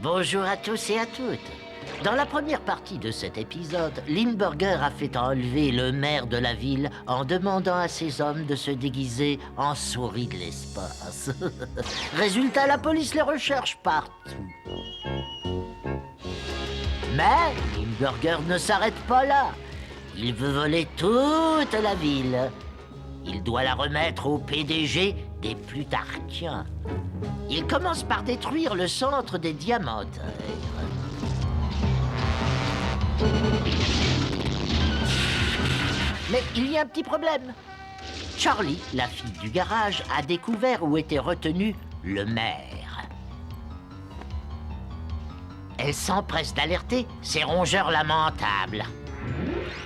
Bonjour à tous et à toutes. Dans la première partie de cet épisode, Limburger a fait enlever le maire de la ville en demandant à ses hommes de se déguiser en souris de l'espace. Résultat, la police les recherche partout. Mais Limburger ne s'arrête pas là. Il veut voler toute la ville. Il doit la remettre au PDG des Plutarchiens. Il commence par détruire le centre des diamantaires. Mais il y a un petit problème. Charlie, la fille du garage, a découvert où était retenu le maire. Elle s'empresse d'alerter ces rongeurs lamentables.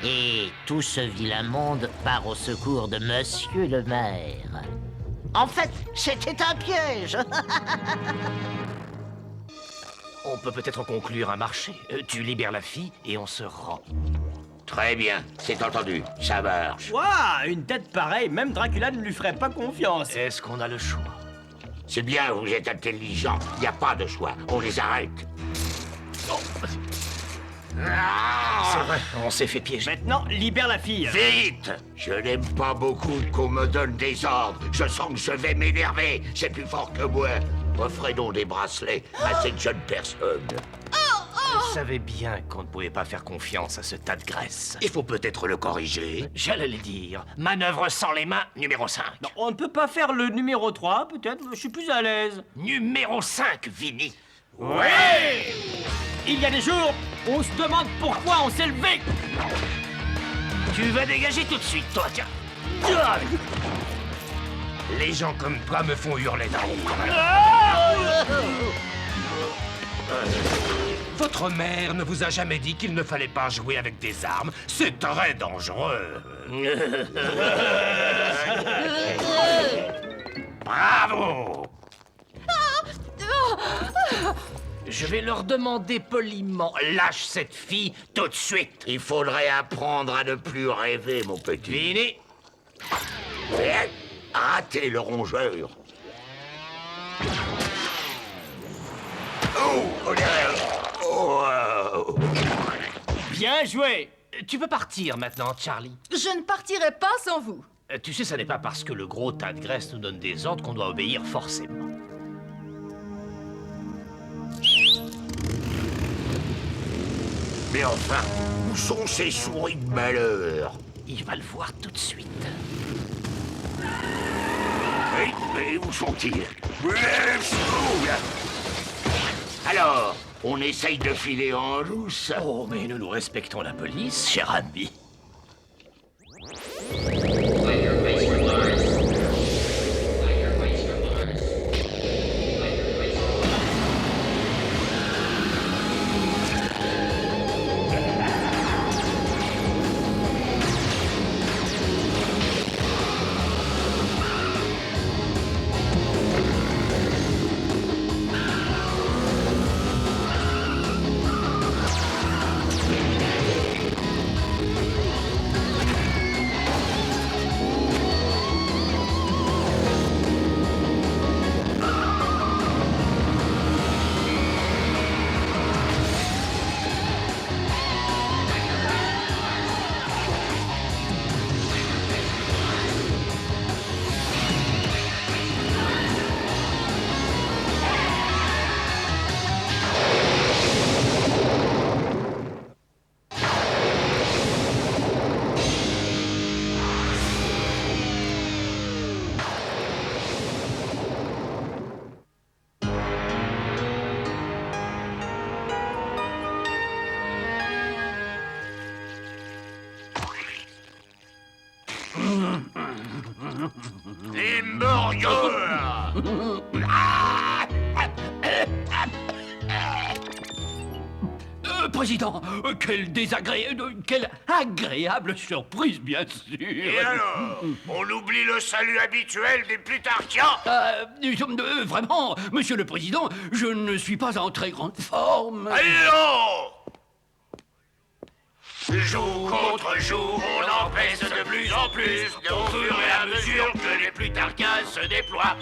Et tout ce vilain monde part au secours de Monsieur le maire. En fait, c'était un piège. On peut peut-être conclure un marché. Tu libères la fille et on se rend. Très bien, c'est entendu, ça marche. Waouh, une tête pareille, même Dracula ne lui ferait pas confiance. Est-ce qu'on a le choix? C'est bien, vous êtes intelligent, il n'y a pas de choix, on les arrête. C'est vrai, on s'est fait piéger. Maintenant, libère la fille. Vite! Je n'aime pas beaucoup qu'on me donne des ordres. Je sens que je vais m'énerver. C'est plus fort que moi. Offrez donc des bracelets à cette jeune personne. Je savais bien qu'on ne pouvait pas faire confiance à ce tas de graisse. Il faut peut-être le corriger. J'allais le dire. Manœuvre sans les mains, numéro 5. Non, on ne peut pas faire le numéro 3, peut-être. Je suis plus à l'aise. Numéro 5, Vinny. Ouais! Il y a des jours, on se demande pourquoi on s'est levé. Tu vas dégager tout de suite, toi, tiens. Les gens comme toi me font hurler d'amour. Votre mère ne vous a jamais dit qu'il ne fallait pas jouer avec des armes. C'est très dangereux. Bravo! Je vais leur demander poliment. Lâche cette fille tout de suite. Il faudrait apprendre à ne plus rêver, mon petit. Vinny, Ratez le rongeur. Oh, oh. Bien joué. tu peux partir maintenant, Charlie. Je ne partirai pas sans vous. Tu sais, ça n'est pas parce que le gros tas de graisse nous donne des ordres qu'on doit obéir forcément. Mais enfin, où sont ces souris de malheur? Il va le voir tout de suite. Mais où sont-ils? Alors, on essaye de filer en douce. Oh, mais nous respectons la police, cher ami. Président, quelle agréable surprise, bien sûr. Et alors, on oublie le salut habituel des Plutarchiens? Vraiment, Monsieur le Président, je ne suis pas en très grande forme. Allons! Jour contre jour, on en pèse de plus en plus, au fur et à mesure que les Plutarchiens se déploient.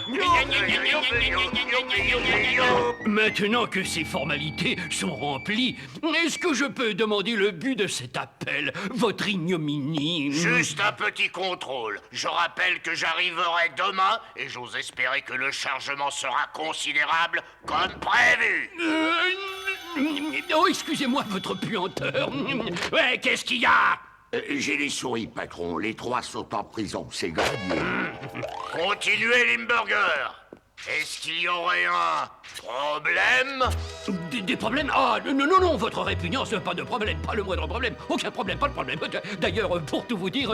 Maintenant que ces formalités sont remplies, est-ce que je peux demander le but de cet appel, votre ignominie? Juste un petit contrôle. Je rappelle que j'arriverai demain et j'ose espérer que le chargement sera considérable comme prévu. Oh, excusez-moi votre puanteur. Ouais, qu'est-ce qu'il y a? J'ai les souris, patron. Les 3 sont en prison. C'est gagné. Continuez, Limburger. Est-ce qu'il y aurait un problème? Des problèmes? Ah, non, votre répugnance, pas de problème, pas le moindre problème, aucun problème, pas de problème. D'ailleurs, pour tout vous dire,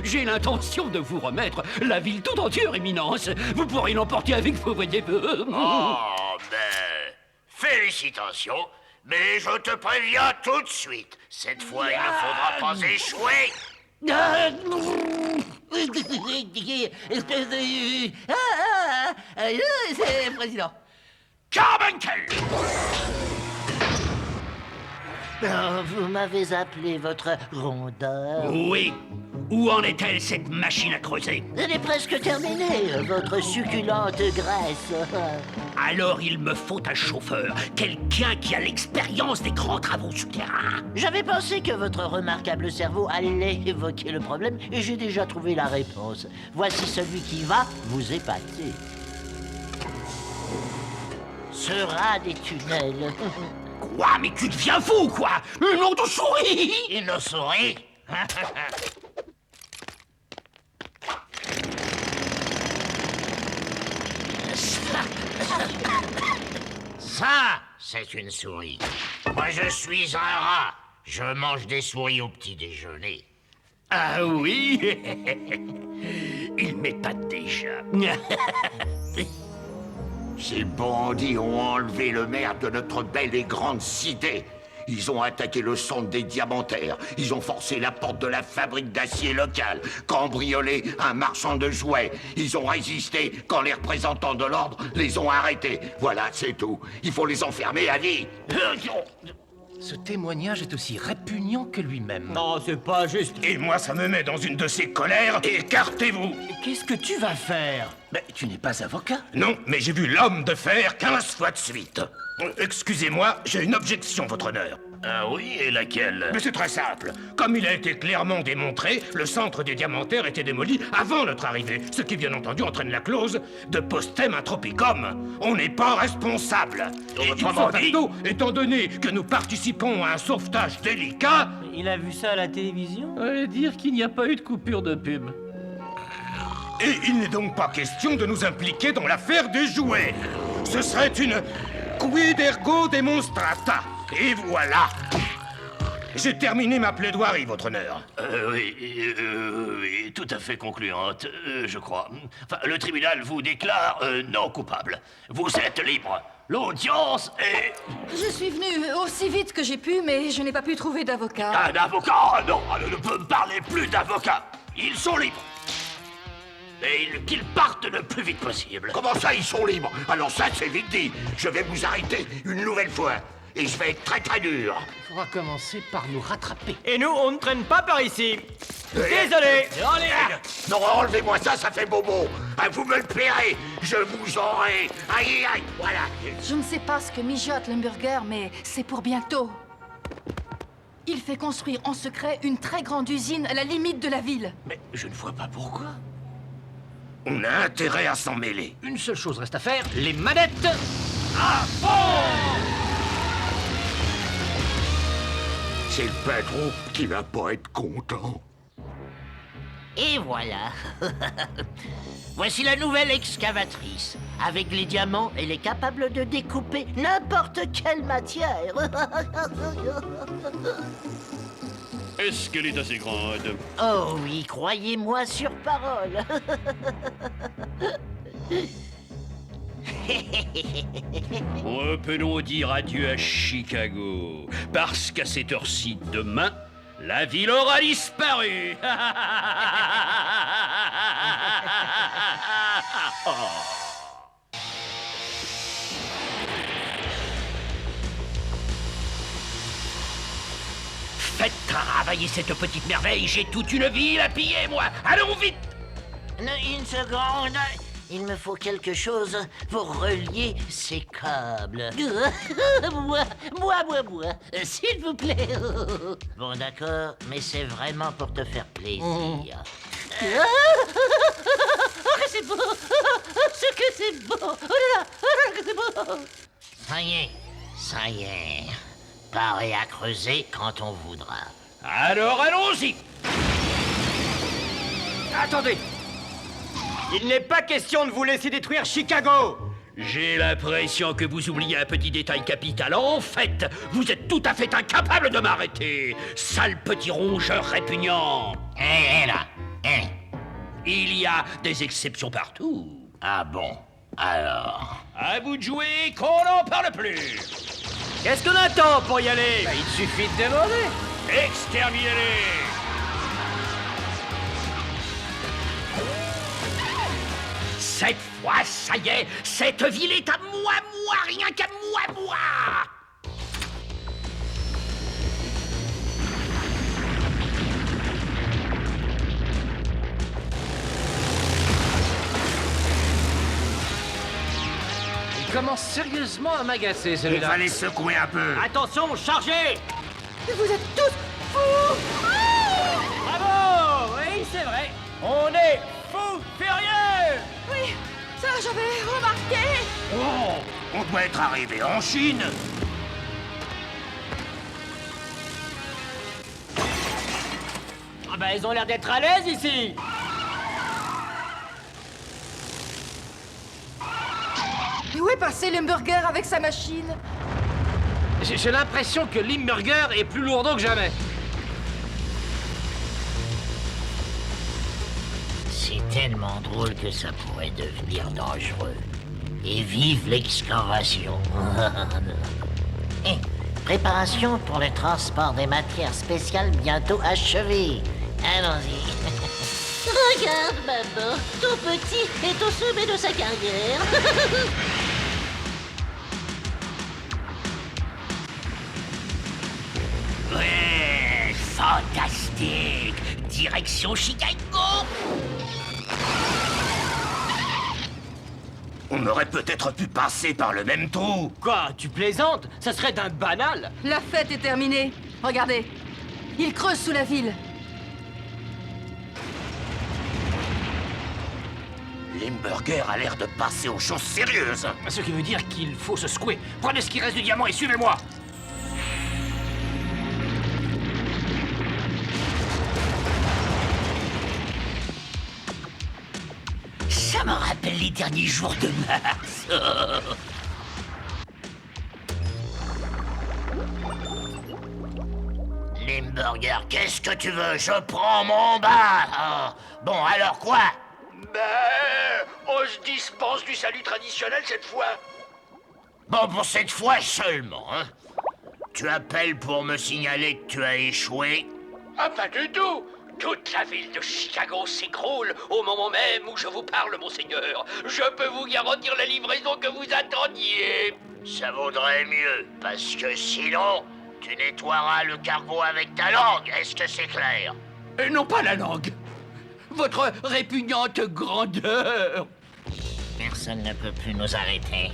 j'ai l'intention de vous remettre la ville tout entière, Éminence. Vous pourrez l'emporter avec vous, voyez-vous. Oh, ben... Félicitations. Mais je te préviens tout de suite. Cette fois, il ne faudra pas échouer. C'est président. Carbuncle! Oh, vous m'avez appelé votre rondeur. Oui. Où en est-elle, cette machine à creuser? Elle est presque terminée, votre succulente graisse. Alors il me faut un chauffeur, quelqu'un qui a l'expérience des grands travaux souterrains. J'avais pensé que votre remarquable cerveau allait évoquer le problème et j'ai déjà trouvé la réponse. Voici celui qui va vous épater. Ce rat des tunnels. Quoi? Mais tu deviens fou, quoi? Un nom de souris! Une souris? Ça, c'est une souris. Moi, je suis un rat. Je mange des souris au petit déjeuner. Ah oui? Il m'épate déjà. Ces bandits ont enlevé le maire de notre belle et grande cité. Ils ont attaqué le centre des diamantaires. Ils ont forcé la porte de la fabrique d'acier locale, cambriolé un marchand de jouets. Ils ont résisté quand les représentants de l'ordre les ont arrêtés. Voilà, c'est tout. Il faut les enfermer à vie. Ce témoignage est aussi répugnant que lui-même. Non, c'est pas juste. Et moi, ça me met dans une de ces colères. Écartez-vous! Qu'est-ce que tu vas faire? Mais tu n'es pas avocat. Non, mais j'ai vu l'homme de fer 15 fois de suite. Excusez-moi, j'ai une objection, votre honneur. Ah oui, et laquelle? Mais c'est très simple. Comme il a été clairement démontré, le centre des diamantaires était démoli avant notre arrivée, ce qui bien entendu entraîne la clause de postem intropicum. On n'est pas responsable. Et Autrement dit- étant donné que nous participons à un sauvetage délicat, Il a vu ça à la télévision? Dire qu'il n'y a pas eu de coupure de pub. et il n'est donc pas question de nous impliquer dans l'affaire des jouets. Ce serait une quid ergo demonstrata. Et voilà. J'ai terminé ma plaidoirie, votre honneur. Oui, tout à fait concluante, je crois. Enfin, le tribunal vous déclare non coupable. Vous êtes libre. L'audience est... Je suis venue aussi vite que j'ai pu, mais je n'ai pas pu trouver d'avocat. Un avocat? Non, on ne peut me parler plus d'avocat. Ils sont libres. Et qu'ils partent le plus vite possible. Comment ça, ils sont libres? Alors ça, c'est vite dit. Je vais vous arrêter une nouvelle fois. Et je vais être très très dur. Il faudra commencer par nous rattraper. Et nous, on ne traîne pas par ici. Désolé. Allez. Non, enlevez-moi ça, ça fait bobo. Ah, vous me le paierez. Je vous aurai. Aïe, aïe, voilà. Je ne sais pas ce que mijote Limburger, mais c'est pour bientôt. Il fait construire en secret une très grande usine à la limite de la ville. Mais je ne vois pas pourquoi. On a intérêt à s'en mêler. Une seule chose reste à faire, les manettes. C'est le patron qui va pas être content. Et voilà. Voici la nouvelle excavatrice. Avec les diamants, elle est capable de découper n'importe quelle matière. Est-ce qu'elle est assez grande? Oh oui, croyez-moi sur parole. Peut-on dire adieu à Chicago? Parce qu'à cette heure-ci demain, la ville aura disparu. Faites travailler cette petite merveille, j'ai toute une ville à piller, moi. Allons vite. Une seconde. Il me faut quelque chose pour relier ces câbles. Moi, s'il vous plaît. Bon, d'accord, mais c'est vraiment pour te faire plaisir. Oh, que c'est beau! Ce que c'est beau! Oh là là! Que c'est beau! Ça y est. Pareil à creuser quand on voudra. Alors allons-y. Attendez! Il n'est pas question de vous laisser détruire Chicago! J'ai l'impression que vous oubliez un petit détail capital. En fait, vous êtes tout à fait incapable de m'arrêter. Sale petit rongeur répugnant. Là. Il y a des exceptions partout. Ah bon? Alors... À vous de jouer, qu'on n'en parle plus. Qu'est-ce qu'on attend pour y aller? Il suffit de demander. Exterminez-les. Cette fois, ça y est, cette ville est à moi, rien qu'à moi. Il commence sérieusement à m'agacer, Il celui-là. fallait secouer un peu. Attention, chargez! Vous êtes tous fous! Bravo! Oui, c'est vrai. On est fous furieux! Oui, ça j'avais remarqué! Oh, on doit être arrivé en Chine. Ah ben, ils ont l'air d'être à l'aise ici! Et où est passé l'hamburger avec sa machine? J'ai l'impression que Limburger est plus lourd que jamais. C'est tellement drôle que ça pourrait devenir dangereux. Et vive l'excavation. Préparation pour le transport des matières spéciales bientôt achevée. Allons-y. Regarde, maman. Ton petit est au sommet de sa carrière. Ouais, fantastique. Direction Chicago. On aurait peut-être pu passer par le même trou. Quoi, tu plaisantes? Ça serait d'un banal! La fête est terminée. Regardez, il creuse sous la ville. Limburger a l'air de passer aux choses sérieuses. Ce qui veut dire qu'il faut se secouer. Prenez ce qui reste du diamant et suivez-moi. Ça me rappelle les derniers jours de mars. Limburger, qu'est-ce que tu veux? Je prends mon bain. Ah, bon, alors quoi? On se dispense du salut traditionnel cette fois. Bon, pour cette fois seulement, hein. Tu appelles pour me signaler que tu as échoué? Ah, pas du tout. Toute la ville de Chicago s'écroule au moment même où je vous parle, monseigneur. Je peux vous garantir la livraison que vous attendiez. Ça vaudrait mieux, parce que sinon, tu nettoieras le cargo avec ta langue. Est-ce que c'est clair? Non pas la langue. Votre répugnante grandeur. Personne ne peut plus nous arrêter.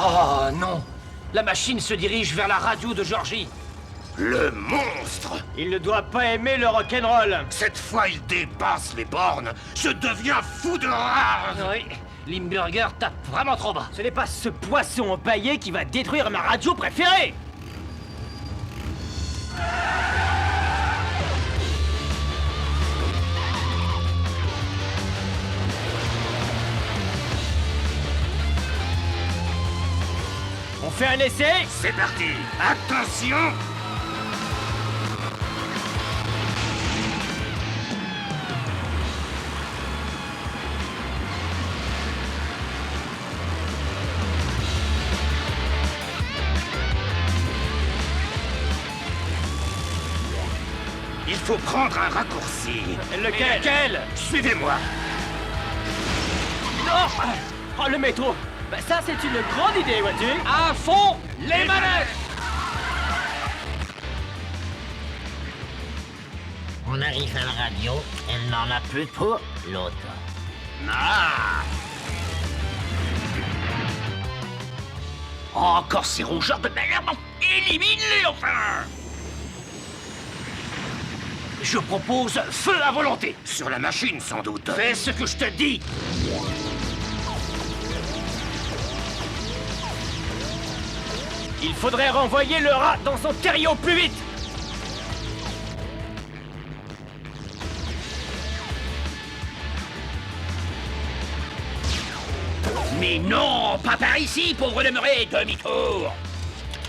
Oh non! La machine se dirige vers la radio de Georgie. Le monstre! Il ne doit pas aimer le rock'n'roll! Cette fois, il dépasse les bornes. Je deviens fou de rage. Oui, Limburger tape vraiment trop bas. Ce n'est pas ce poisson empaillé qui va détruire ma radio préférée! On fait un essai? C'est parti. Attention! Il faut prendre un raccourci. Lequel? Suivez-moi. Non! Oh, le métro! Bah, ça, c'est une grande idée, vois-tu? À fond, les manettes! On arrive à la radio, elle n'en a plus pour l'autre. Ah! Encore ces rongeurs de merde! Élimine-les, enfin! Je propose feu à volonté! Sur la machine, sans doute. Fais ce que je te dis! Il faudrait renvoyer le rat dans son terrier au plus vite! Mais non! Pas par ici, pauvre demeuré! Demi-tour!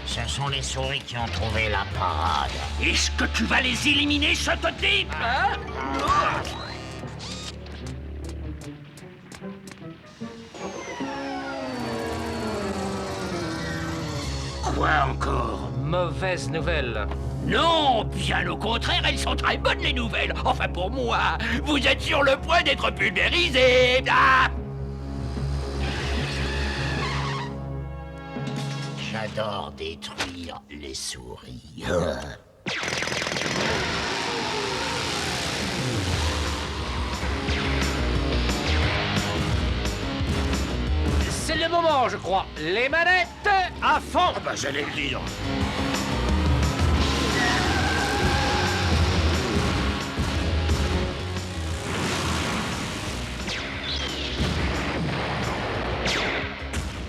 Ce sont les souris qui ont trouvé la parade. Est-ce que tu vas les éliminer, ce type? Hein? Quoi encore? Mauvaise nouvelle. Non, bien au contraire, elles sont très bonnes les nouvelles. Enfin pour moi, vous êtes sur le point d'être pulvérisés. Ah! J'adore détruire les souris. C'est le moment, je crois. Les manettes à fond. Ah bah j'allais le dire.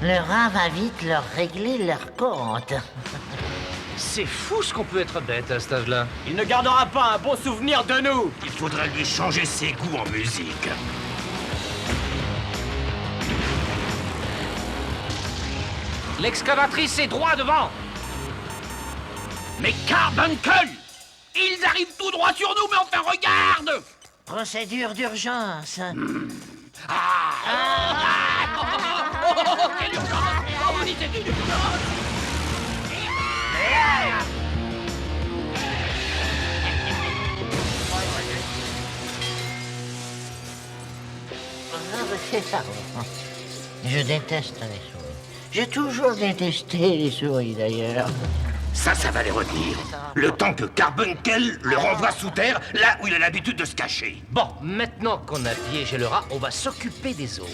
Le rat va vite leur régler leur compte. C'est fou ce qu'on peut être bête à cet âge-là. Il ne gardera pas un bon souvenir de nous! Il faudra lui changer ses goûts en musique. L'excavatrice est droit devant. Mais Carbuncle! Ils arrivent tout droit sur nous, mais enfin regarde! Procédure d'urgence. Quelle urgence! Oh, vous dites c'est une urgence! Je déteste les souris. J'ai toujours détesté les souris d'ailleurs. Ça va les retenir. Le temps que Carbuncle le renvoie sous terre, là où il a l'habitude de se cacher. Bon, maintenant qu'on a piégé le rat, on va s'occuper des autres.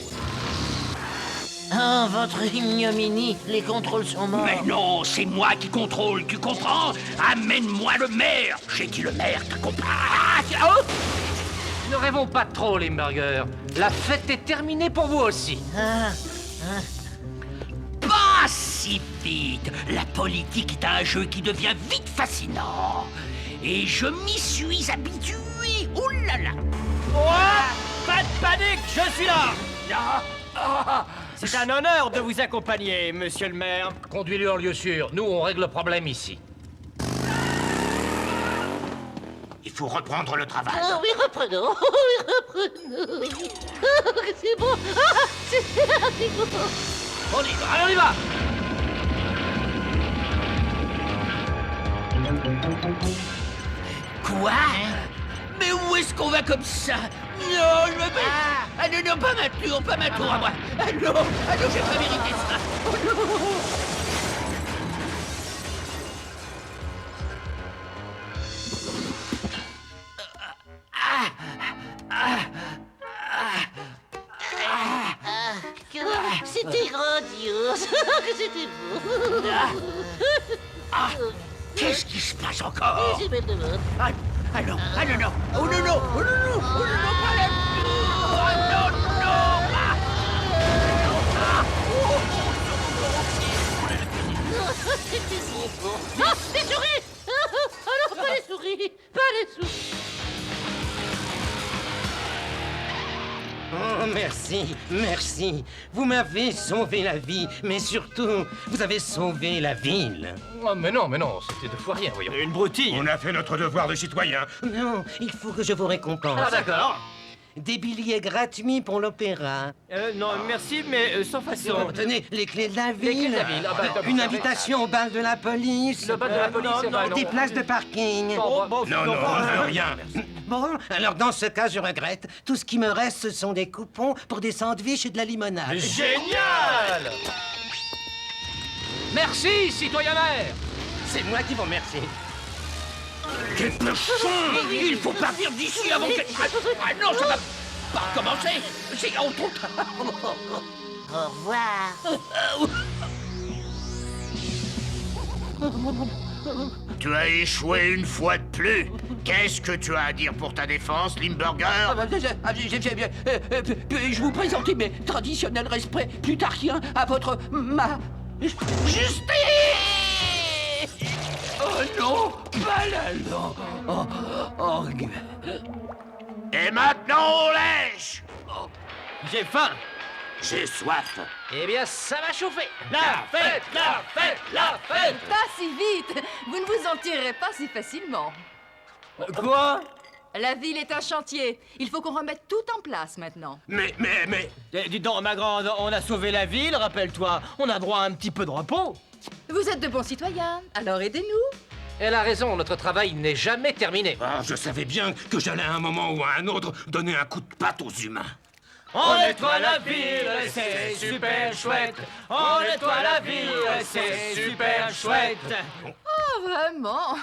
Oh, votre ignominie, les contrôles sont morts. Mais non, c'est moi qui contrôle, tu comprends? Amène-moi le maire! J'ai dit le maire, tu comprends? Oh! Ne rêvons pas trop, Limburger. La fête est terminée pour vous aussi. Pas si vite! La politique est un jeu qui devient vite fascinant. Et je m'y suis habitué. Ouh là là! Pas de panique, je suis là! Ah, ah. C'est un honneur de vous accompagner, monsieur le maire. Conduis-le en lieu sûr. Nous, on règle le problème ici. Il faut reprendre le travail. Ah oui, reprenons. Oui, reprenons. Ah, c'est bon. Ah, c'est bon. On y va, allez, on y va! Quoi? Mais où est-ce qu'on va comme ça? Non, je me mets... Ah non, non, pas ma tour à moi. Ah non, j'ai pas mérité ça. Oh non. C'était grandiose. C'était beau. Qu'est-ce qui se passe encore? C'est belle de mode. Ah non, ah non, non. Oh non, non, oh non, non, oh non, non, pas la tour. Oh non, non. C'était trop beau. Ah, des souris. Ah non, pas les souris. Pas les souris. Oh, merci, merci. Vous m'avez sauvé la vie, mais surtout, vous avez sauvé la ville. Oh, mais non, c'était deux fois rien, voyons. Une broutille. On a fait notre devoir de citoyen. Non, il faut que je vous récompense. Ah, d'accord. des billets gratuits pour l'opéra. Non, merci, mais sans façon. Tenez, les clés de la ville. clés de la ville. Ah bah, Une invitation au bal de la police. Le bal de la police, Non, c'est pas, non. des places de parking. Non, on ne veut rien. Bon, alors dans ce cas, je regrette. Tout ce qui me reste, ce sont des coupons pour des sandwichs et de la limonade. Génial! Merci, citoyen maire! C'est moi qui vous remercie. Quel cochon! Il faut partir d'ici avant que... Ah non, ça va pas recommencer! C'est en trop tard! Au revoir. Tu as échoué une fois de plus. Qu'est-ce que tu as à dire pour ta défense, Limburger? Puis-je vous présenter mes traditionnels respects plutariens à votre... Justice! Oh non! Pas là, non! Et maintenant, on lèche. J'ai faim. J'ai soif. Eh bien, ça va chauffer! La fête! La fête! La fête! Pas si vite. Vous ne vous en tirerez pas si facilement. Quoi? La ville est un chantier. Il faut qu'on remette tout en place maintenant. Mais... Dis donc, ma grande, on a sauvé la ville, rappelle-toi. On a droit à un petit peu de repos. Vous êtes de bons citoyens, alors aidez-nous. Elle a raison, notre travail n'est jamais terminé. Ah, je savais bien que j'allais à un moment ou à un autre donner un coup de patte aux humains. On nettoie la ville, c'est super chouette. On nettoie la ville, c'est super chouette. Oh, vraiment?